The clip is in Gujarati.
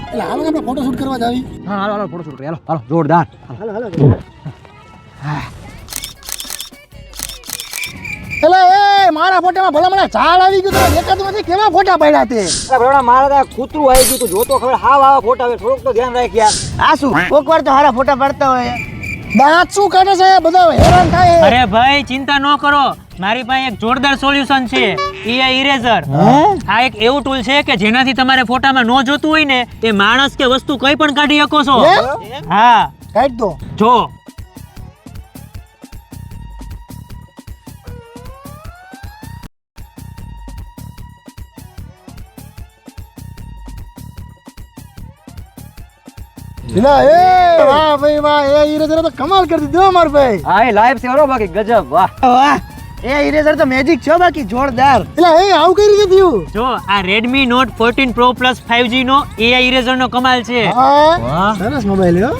એટલે હાલો આપણે ફોટોશૂટ કરવા જાવી. હા હાલો હાલો ફોટોશૂટ કરી હાલો જોરદાર. હાલો હાલો એટલે એ મારા ફોટામાં ભલા મને ઝાડ આવી ગયું તો દેખાતું નથી. કેવા ફોટા પાડ્યા તે? અરે બરોડા મારા ત્યાં કૂતરું આવી ગયું તું જોતો ખબર હાવ આવા ફોટા આવે થોડુંક તો ધ્યાન રાખ યાર. આ શું કોક વાર તો હારા ફોટા પાડતા હોય. દાંત શું કાઢે છે? બધા હેરાન થાય. અરે ભાઈ ચિંતા ન કરો, મારી પાસે એક જોરદાર સોલ્યુશન છે, AI ઇરેઝર. આ એક એવું ટૂલ છે કે જેનાથી તમારે ફોટામાં ન જોતું હોય ને એ માણસ કે વસ્તુ કઈ પણ કાઢી શકો છો. હા કાઢ દો. જો એલા એ વાહ ભાઈ વાહ, એ ઇરેઝર તો કમાલ કરી દીધો માર ભાઈ. હા એ લાઈવ છે બાકી ગજબ વાહ. વાહ એ ઇરેઝર તો મેજિક છે બાકી જોરદાર. એલા એ આવું કઈ રીતે થયું? જો આ Redmi Note 14 Pro Plus 5G નો AI ઇરેઝર નો કમાલ છે. હા સરસ મોબાઈલ હો.